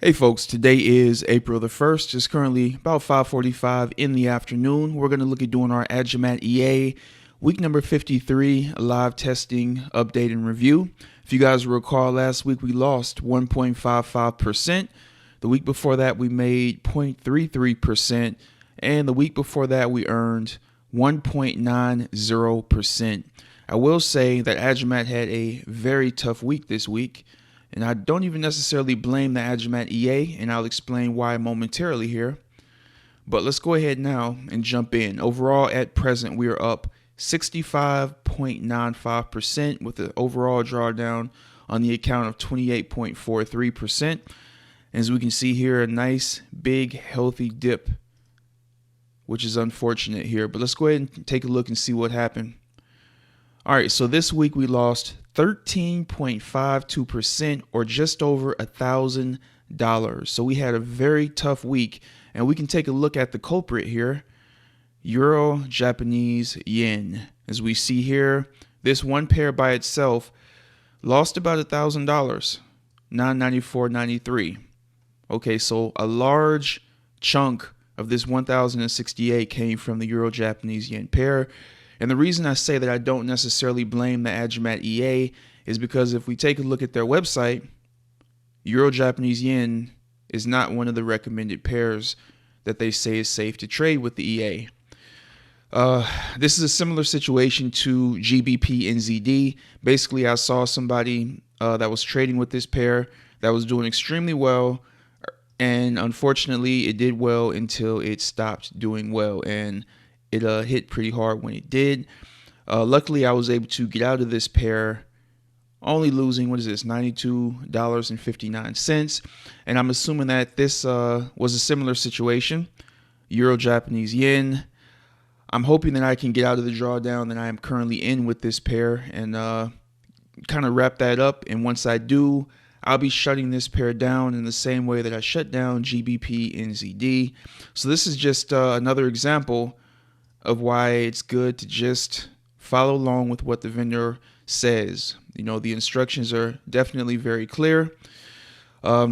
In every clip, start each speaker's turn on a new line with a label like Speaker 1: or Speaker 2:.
Speaker 1: Hey folks, today is April the 1st. It's currently about 5:45 in the afternoon. We're going to look at doing our Agimat EA week number 53 live testing update and review. If you guys recall, last week we lost 1.55%. The week before that we made 0.33%, and the week before that we earned 1.90%. I will say that Agimat had a very tough week this week. And I don't even necessarily blame the Agimat EA, and I'll explain why momentarily here. But let's go ahead now and jump in. Overall, at present, we are up 65.95% with the overall drawdown on the account of 28.43%. As we can see here, a nice, big, healthy dip, which is unfortunate here. But let's go ahead and take a look and see what happened. All right, so this week we lost 13.52%, or just over $1,000. So we had a very tough week, and we can take a look at the culprit here, Euro Japanese yen. As we see here, this one pair by itself lost about $1,000, $994.93. Okay, so a large chunk of this 1,068 came from the Euro Japanese yen pair. And the reason I say that I don't necessarily blame the Agimat EA is because if we take a look at their website, Euro Japanese yen is not one of the recommended pairs that they say is safe to trade with the EA. This is a similar situation to GBP NZD. Basically, I saw somebody that was trading with this pair that was doing extremely well. And unfortunately, it did well until it stopped doing well. And it hit pretty hard when it did. Luckily, I was able to get out of this pair, only losing, $92.59. And I'm assuming that this was a similar situation, Euro Japanese yen. I'm hoping that I can get out of the drawdown that I am currently in with this pair and kind of wrap that up. And once I do, I'll be shutting this pair down in the same way that I shut down GBP NZD. So this is just another example of why it's good to just follow along with what the vendor says. You know, the instructions are definitely very clear.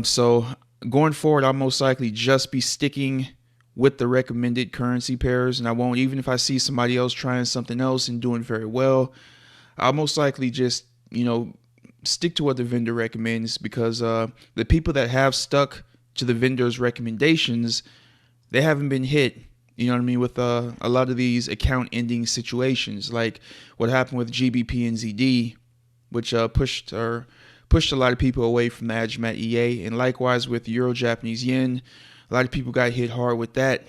Speaker 1: So going forward, I'll most likely just be sticking with the recommended currency pairs, and I won't, even if I see somebody else trying something else and doing very well, I'll most likely just, stick to what the vendor recommends, because the people that have stuck to the vendor's recommendations, they haven't been hit. You know what I mean? With a lot of these account ending situations, like what happened with GBP and ZD, which pushed a lot of people away from the Agimat EA. And likewise with Euro Japanese yen, a lot of people got hit hard with that,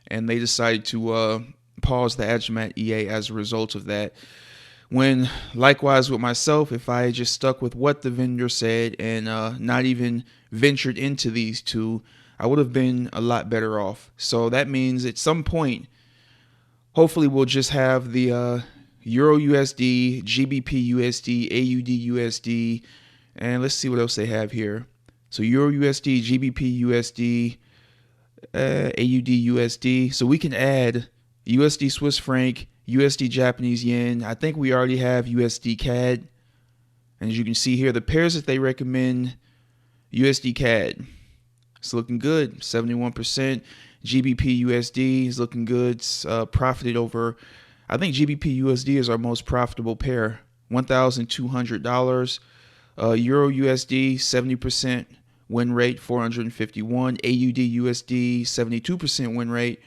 Speaker 1: and they decided to pause the Agimat EA as a result of that. When likewise with myself, if I had just stuck with what the vendor said and not even ventured into these two, I would have been a lot better off. So that means at some point, hopefully we'll just have the Euro USD, GBP USD, AUD USD, and let's see what else they have here. So Euro USD, GBP USD, AUD USD. So we can add USD Swiss franc, USD Japanese yen. I think we already have USD CAD. And as you can see here, the pairs that they recommend, USD CAD. It's looking good, 71%. GBP USD is looking good. It's profited over, I think GBP USD is our most profitable pair, $1,200. Euro USD, 70% win rate, 451. AUD USD, 72% win rate,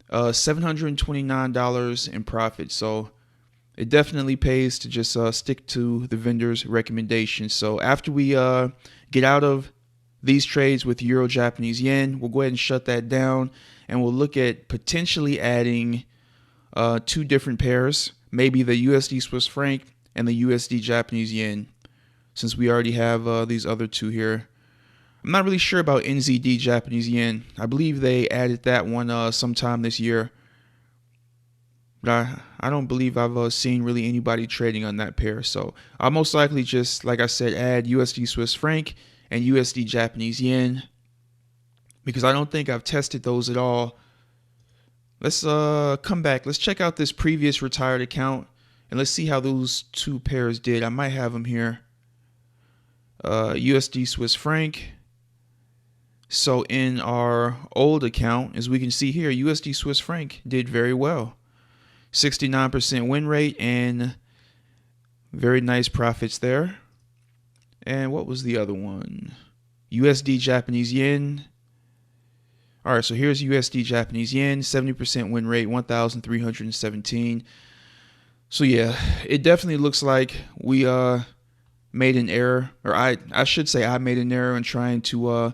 Speaker 1: $729 in profit. So it definitely pays to just stick to the vendor's recommendations. So after we get out of these trades with Euro Japanese yen, we'll go ahead and shut that down, and we'll look at potentially adding two different pairs, maybe the USD Swiss franc and the USD Japanese yen, since we already have these other two here. I'm not really sure about NZD Japanese yen. I believe they added that one sometime this year, but I don't believe I've seen really anybody trading on that pair. So I'll most likely just, like I said, add USD Swiss franc and USD Japanese yen, because I don't think I've tested those at all. Let's come back. Let's check out this previous retired account, and let's see how those two pairs did. I might have them here. USD Swiss franc. So in our old account, as we can see here, USD Swiss franc did very well. 69% win rate and very nice profits there. And what was the other one? USD Japanese yen. All right, so here's USD Japanese yen, 70% win rate, 1,317. So yeah, it definitely looks like we made an error, or I should say I made an error in trying to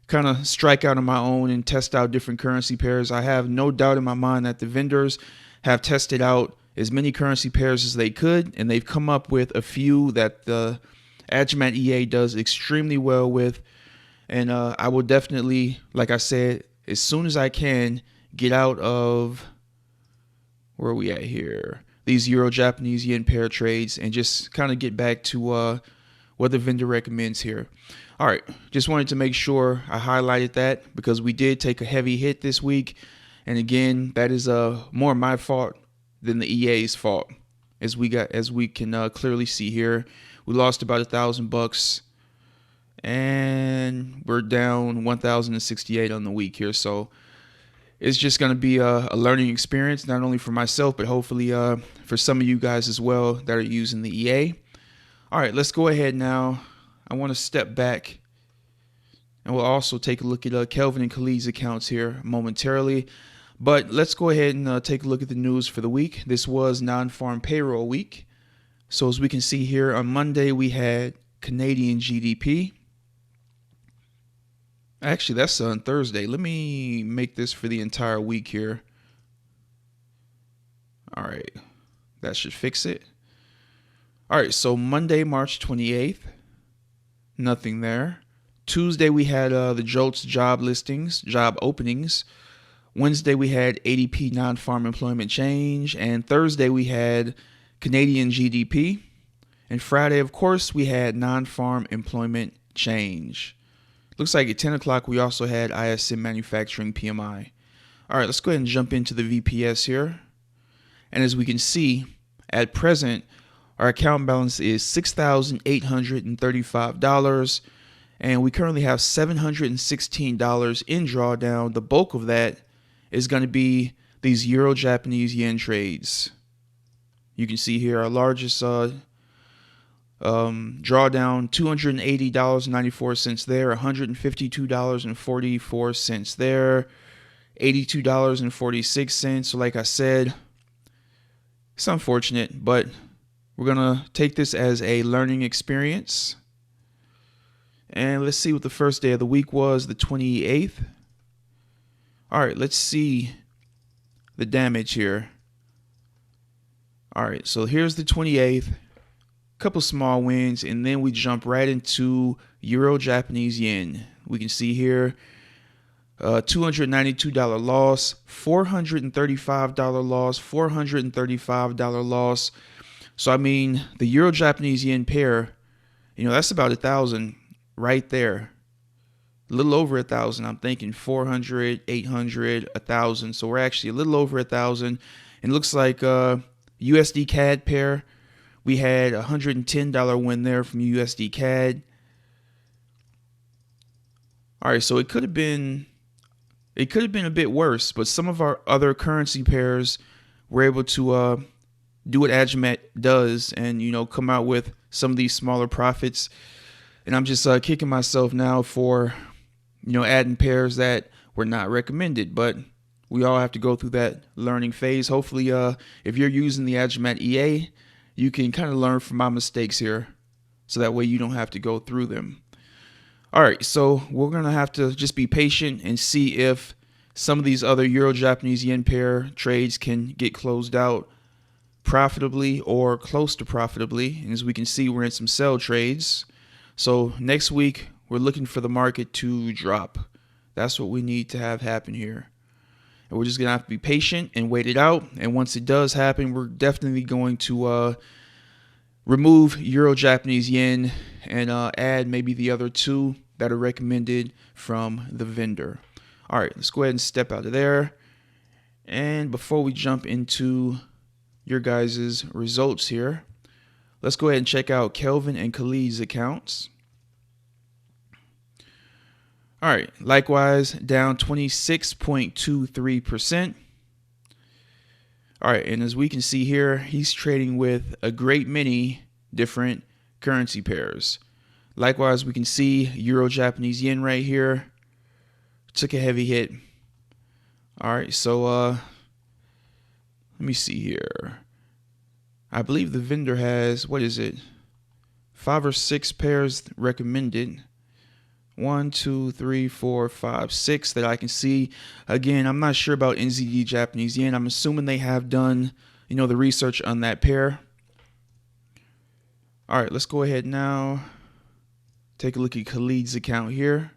Speaker 1: kind of strike out on my own and test out different currency pairs. I have no doubt in my mind that the vendors have tested out as many currency pairs as they could, and they've come up with a few that the Agimat EA does extremely well with. And I will definitely, like I said, as soon as I can, get out of, where are we at here? These Euro Japanese yen pair trades and just kind of get back to what the vendor recommends here. All right, just wanted to make sure I highlighted that because we did take a heavy hit this week. And again, that is more my fault than the EA's fault. As we can clearly see here, we lost about $1,000. And we're down 1,068 on the week here. So it's just going to be a learning experience, not only for myself, but hopefully for some of you guys as well that are using the EA. All right, let's go ahead now. I want to step back and we'll also take a look at Kelvin and Khalid's accounts here momentarily. But let's go ahead and take a look at the news for the week. This was non-farm payroll week. So as we can see here, on Monday we had Canadian GDP. Actually, that's on Thursday. Let me make this for the entire week here. All right, that should fix it. All right, so Monday, March 28th, nothing there. Tuesday, we had the JOLTS job openings. Wednesday, we had ADP non-farm employment change. And Thursday, we had Canadian GDP. And Friday, of course, we had non-farm employment change. Looks like at 10 o'clock, we also had ISM manufacturing PMI. All right, let's go ahead and jump into the VPS here. And as we can see, at present, our account balance is $6,835. And we currently have $716 in drawdown. The bulk of that is going to be these Euro Japanese yen trades. You can see here our largest drawdown, $280.94 there, $152.44 there, $82.46. So like I said, it's unfortunate, but we're gonna take this as a learning experience. And let's see what the first day of the week was, the 28th. All right, let's see the damage here. All right, so here's the 28th. Couple small wins, and then we jump right into Euro Japanese yen. We can see here $292 loss, $435 loss, $435 loss. So I mean, the Euro Japanese yen pair, that's about 1,000 right there. A little over 1,000. I'm thinking 400, 800, 1,000. So we're actually a little over 1,000. And it looks like USD CAD pair, we had a $110 win there from USD CAD. All right, so it could have been a bit worse, but some of our other currency pairs were able to do what Agimat does and come out with some of these smaller profits. And I'm just kicking myself now for adding pairs that were not recommended, but we all have to go through that learning phase. Hopefully, if you're using the Agimat EA, you can kind of learn from my mistakes here, so that way you don't have to go through them. All right, so we're going to have to just be patient and see if some of these other Euro Japanese yen pair trades can get closed out profitably or close to profitably. And as we can see, we're in some sell trades. So next week, we're looking for the market to drop. That's what we need to have happen here. And we're just going to have to be patient and wait it out. And once it does happen, we're definitely going to remove Euro Japanese yen and add maybe the other two that are recommended from the vendor. All right, let's go ahead and step out of there. And before we jump into your guys' results here, let's go ahead and check out Kelvin and Khalid's accounts. All right, likewise, down 26.23%. All right, and as we can see here, he's trading with a great many different currency pairs. Likewise, we can see Euro Japanese yen right here took a heavy hit. All right, so let me see here. I believe the vendor has, what is it, 5 or 6 pairs recommended. 1, 2, 3, 4, 5, 6 that I can see. Again, I'm not sure about NZD Japanese yen. I'm assuming they have done, the research on that pair. All right, let's go ahead now. Take a look at Khalid's account here.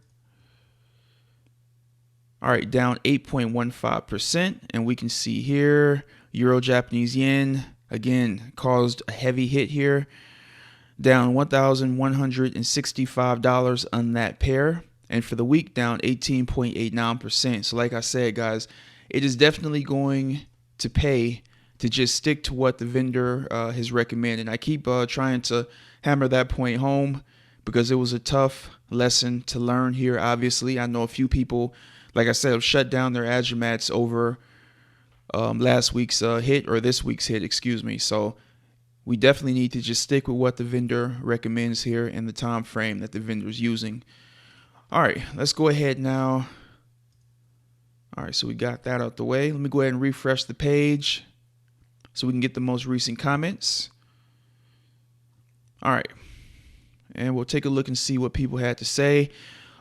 Speaker 1: All right, down 8.15%. And we can see here, Euro Japanese yen, again, caused a heavy hit here. Down $1,165 on that pair. And for the week, down 18.89%. So like I said, guys, it is definitely going to pay to just stick to what the vendor has recommended. I keep trying to hammer that point home because it was a tough lesson to learn here, obviously. I know a few people, like I said, have shut down their Agimats over last week's hit, or this week's hit, excuse me. So we definitely need to just stick with what the vendor recommends here in the time frame that the vendor is using. All right, let's go ahead now. All right, so we got that out the way. Let me go ahead and refresh the page so we can get the most recent comments. All right, and we'll take a look and see what people had to say.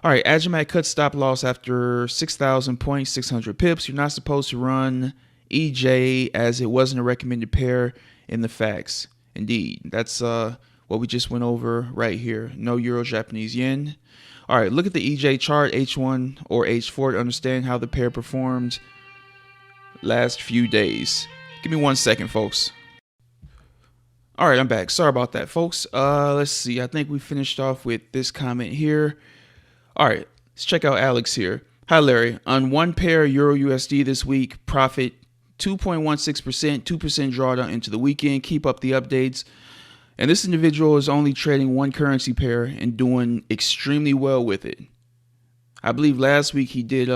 Speaker 1: All right, Agimat cut stop loss after 6,000 points, 600 pips. You're not supposed to run EJ as it wasn't a recommended pair in the facts. Indeed, that's what we just went over right here. No Euro Japanese yen. All right, look at the EJ chart, H1 or H4, to understand how the pair performed last few days. Give me 1 second, folks. All right, I'm back. Sorry about that, folks. Let's see. I think we finished off with this comment here. All right, let's check out Alex here. Hi, Larry. On one pair Euro USD this week, profit 2.16%, 2% drawdown into the weekend. Keep up the updates. And this individual is only trading one currency pair and doing extremely well with it. I believe last week he did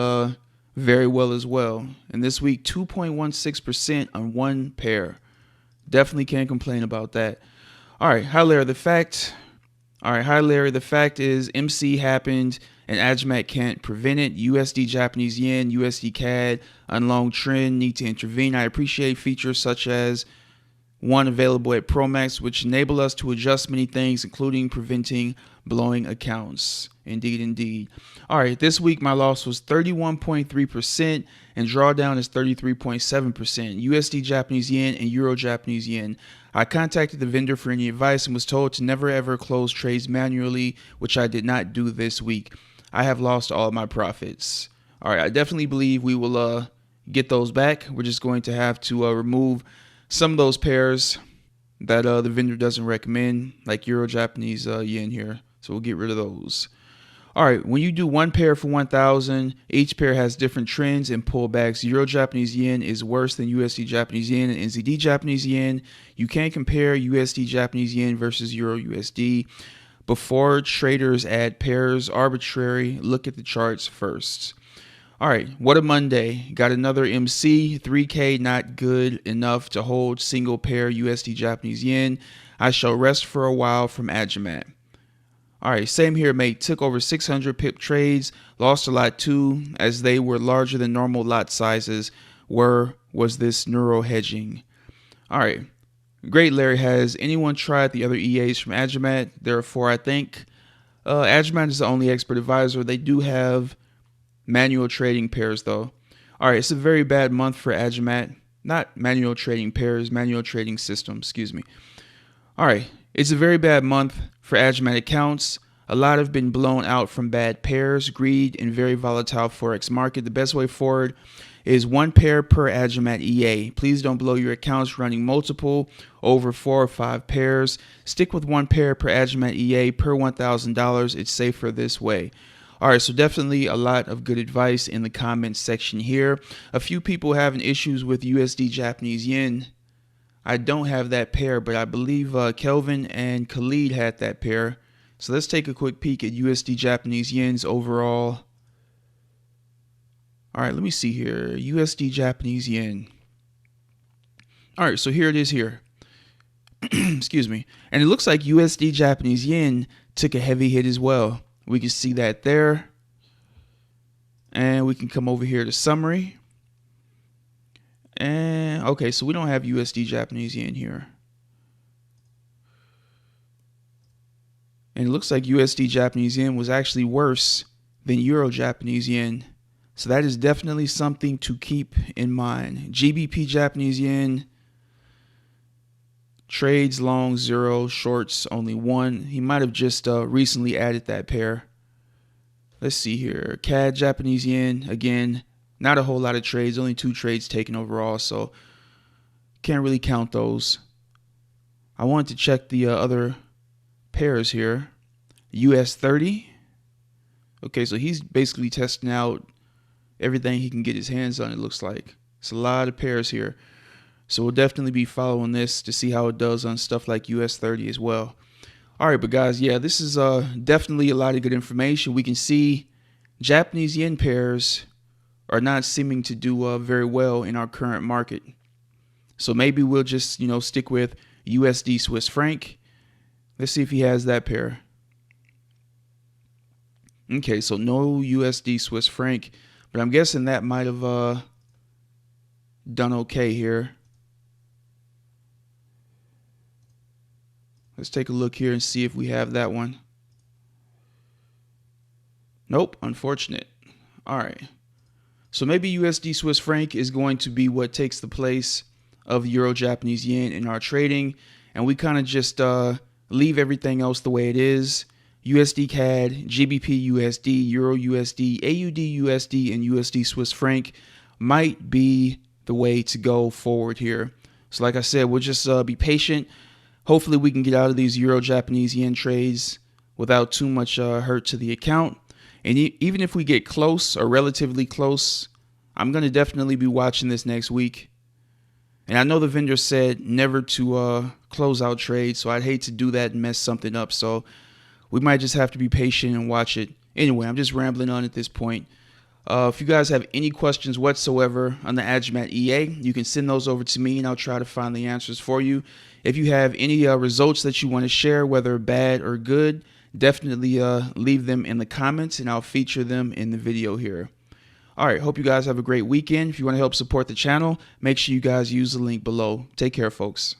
Speaker 1: very well as well. And this week, 2.16% on one pair. Definitely can't complain about that. All right, hi Larry. The fact is MC happened and Agimat can't prevent it. USD Japanese yen, USD CAD on long trend need to intervene. I appreciate features such as one available at Promax, which enable us to adjust many things, including preventing blowing accounts. Indeed, indeed. All right, this week my loss was 31.3% and drawdown is 33.7%. USD Japanese yen and Euro Japanese yen. I contacted the vendor for any advice and was told to never ever close trades manually, which I did not do this week. I have lost all of my profits. All right, I definitely believe we will get those back. We're just going to have to remove some of those pairs that the vendor doesn't recommend, like Euro Japanese yen here. So we'll get rid of those. All right, when you do one pair for 1,000, each pair has different trends and pullbacks. Euro Japanese yen is worse than USD Japanese yen and NZD Japanese yen. You can't compare USD Japanese yen versus Euro USD. Before traders add pairs arbitrary, look at the charts first. All right, what a Monday. Got another MC, 3K not good enough to hold single pair USD Japanese yen. I shall rest for a while from Agimat. All right, same here, mate. Took over 600 pip trades, lost a lot too, as they were larger than normal lot sizes. Was this neuro hedging? All right, great, Larry. Has anyone tried the other EAs from Agimat? There are 4, I think. Agimat is the only expert advisor. They do have manual trading pairs, though. All right, it's a very bad month for Agimat. Not manual trading pairs, manual trading system, excuse me. All right, it's a very bad month for Agimat accounts. A lot have been blown out from bad pairs, greed, and very volatile Forex market. The best way forward is one pair per Agimat EA. Please don't blow your accounts running multiple over 4 or 5 pairs. Stick with one pair per Agimat EA per $1,000. It's safer this way. All right, so definitely a lot of good advice in the comments section here. A few people having issues with USD Japanese yen. I don't have that pair, but I believe Kelvin and Khalid had that pair. So let's take a quick peek at USD Japanese yen's overall All right, let me see here. USD Japanese yen. All right, so here it is here. Excuse me. And it looks like USD Japanese yen took a heavy hit as well. We can see that there. And we can come over here to summary. And okay, so we don't have USD Japanese yen here. And it looks like USD Japanese yen was actually worse than Euro Japanese yen. So that is definitely something to keep in mind. GBP Japanese yen trades long 0, shorts only 1. He might have just recently added that pair. Let's see here. CAD Japanese yen, again, not a whole lot of trades, only 2 trades taken overall, so can't really count those. I wanted to check the other pairs here. US 30. Okay, so he's basically testing out everything he can get his hands on, it looks like. It's a lot of pairs here. So we'll definitely be following this to see how it does on stuff like US 30 as well. All right, but guys, yeah, this is definitely a lot of good information. We can see Japanese yen pairs are not seeming to do very well in our current market. So maybe we'll just, stick with USD Swiss franc. Let's see if he has that pair. Okay, so no USD Swiss franc, but I'm guessing that might have done okay here. Let's take a look here and see if we have that one. Nope, unfortunate. All right. So maybe USD Swiss franc is going to be what takes the place of Euro Japanese yen in our trading. And we kind of just leave everything else the way it is. USD CAD, GBP USD, Euro USD, AUD USD, and USD Swiss franc might be the way to go forward here. So like I said, we'll just be patient. Hopefully we can get out of these Euro Japanese yen trades without too much hurt to the account. And even if we get close or relatively close, I'm going to definitely be watching this next week. And I know the vendor said never to close out trades, so I'd hate to do that and mess something up. So we might just have to be patient and watch it. Anyway, I'm just rambling on at this point. If you guys have any questions whatsoever on the Agimat EA, you can send those over to me and I'll try to find the answers for you. If you have any results that you want to share, whether bad or good, definitely leave them in the comments and I'll feature them in the video here. All right, hope you guys have a great weekend. If you want to help support the channel, make sure you guys use the link below. Take care, folks.